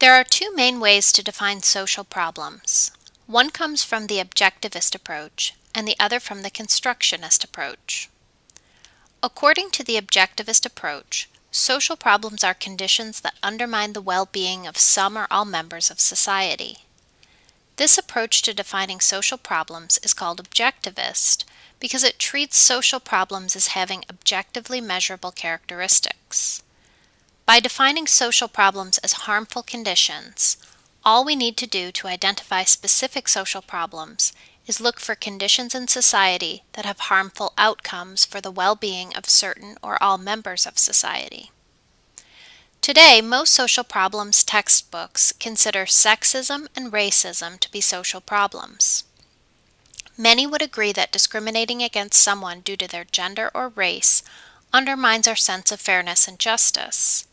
There are two main ways to define social problems. One comes from the objectivist approach, and the other from the constructionist approach. According to the objectivist approach, social problems are conditions that undermine the well-being of some or all members of society. This approach to defining social problems is called objectivist because it treats social problems as having objectively measurable characteristics. By defining social problems as harmful conditions, all we need to do to identify specific social problems is look for conditions in society that have harmful outcomes for the well-being of certain or all members of society. Today, most social problems textbooks consider sexism and racism to be social problems. Many would agree that discriminating against someone due to their gender or race undermines our sense of fairness and justice.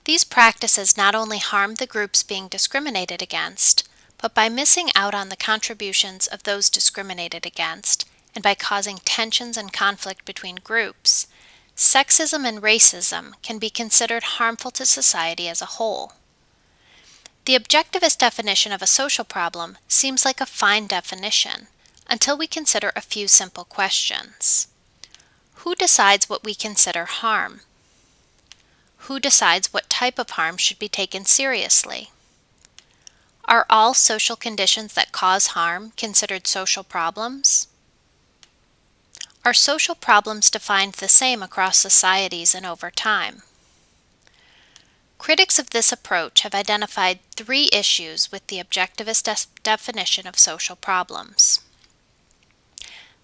These practices not only harm the groups being discriminated against, but by missing out on the contributions of those discriminated against, and by causing tensions and conflict between groups, sexism and racism can be considered harmful to society as a whole. The objectivist definition of a social problem seems like a fine definition, until we consider a few simple questions. Who decides what we consider harm? Who decides what type of harm should be taken seriously? Are all social conditions that cause harm considered social problems? Are social problems defined the same across societies and over time? Critics of this approach have identified three issues with the objectivist definition of social problems.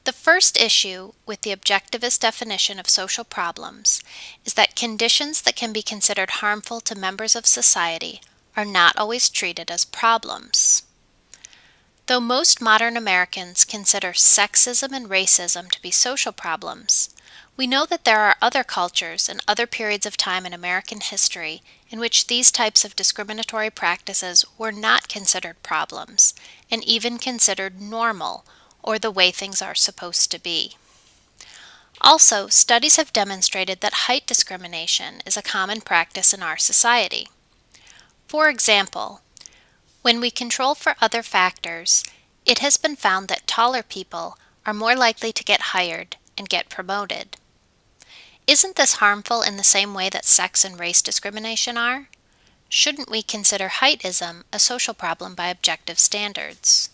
The first issue with the objectivist definition of social problems is that conditions that can be considered harmful to members of society are not always treated as problems. Though most modern Americans consider sexism and racism to be social problems, we know that there are other cultures and other periods of time in American history in which these types of discriminatory practices were not considered problems and even considered normal, or the way things are supposed to be. Also, studies have demonstrated that height discrimination is a common practice in our society. For example, when we control for other factors, it has been found that taller people are more likely to get hired and get promoted. Isn't this harmful in the same way that sex and race discrimination are? Shouldn't we consider heightism a social problem by objective standards?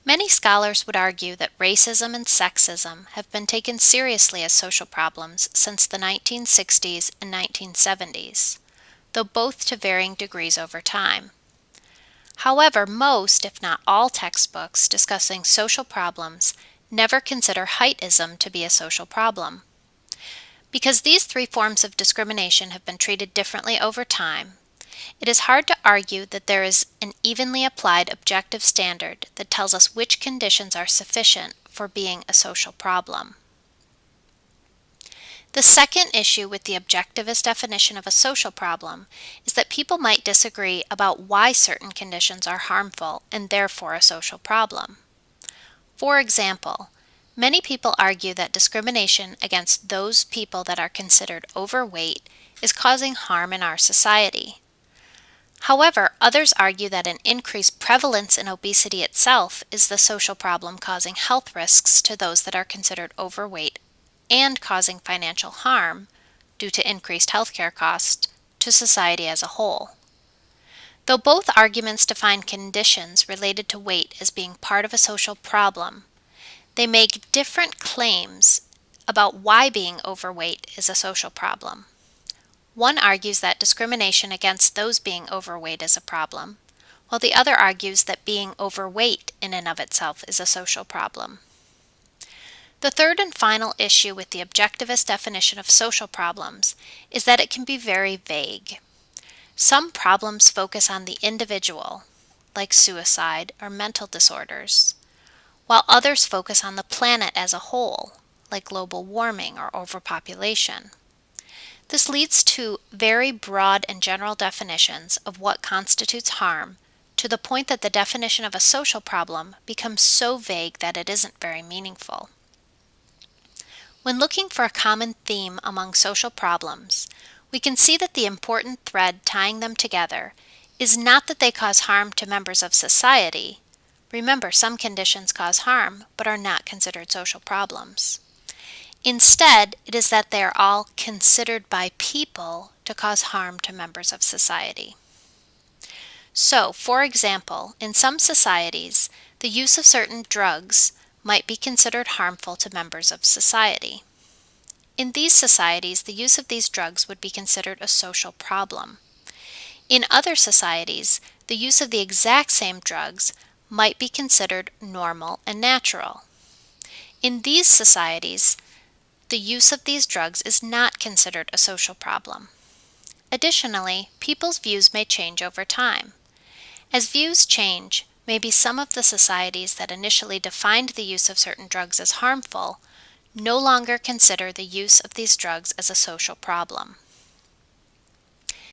Many scholars would argue that racism and sexism have been taken seriously as social problems since the 1960s and 1970s, though both to varying degrees over time. However, most, if not all, textbooks discussing social problems never consider heightism to be a social problem. Because these three forms of discrimination have been treated differently over time, it is hard to argue that there is an evenly applied objective standard that tells us which conditions are sufficient for being a social problem. The second issue with the objectivist definition of a social problem is that people might disagree about why certain conditions are harmful and therefore a social problem. For example, many people argue that discrimination against those people that are considered overweight is causing harm in our society. However, others argue that an increased prevalence in obesity itself is the social problem causing health risks to those that are considered overweight and causing financial harm due to increased healthcare costs to society as a whole. Though both arguments define conditions related to weight as being part of a social problem, they make different claims about why being overweight is a social problem. One argues that discrimination against those being overweight is a problem, while the other argues that being overweight in and of itself is a social problem. The third and final issue with the objectivist definition of social problems is that it can be very vague. Some problems focus on the individual, like suicide or mental disorders, while others focus on the planet as a whole, like global warming or overpopulation. This leads to very broad and general definitions of what constitutes harm, to the point that the definition of a social problem becomes so vague that it isn't very meaningful. When looking for a common theme among social problems, we can see that the important thread tying them together is not that they cause harm to members of society. Remember, some conditions cause harm but are not considered social problems. Instead, it is that they are all considered by people to cause harm to members of society. So, for example, in some societies, the use of certain drugs might be considered harmful to members of society. In these societies, the use of these drugs would be considered a social problem. In other societies, the use of the exact same drugs might be considered normal and natural. In these societies, the use of these drugs is not considered a social problem. Additionally, people's views may change over time. As views change, maybe some of the societies that initially defined the use of certain drugs as harmful no longer consider the use of these drugs as a social problem.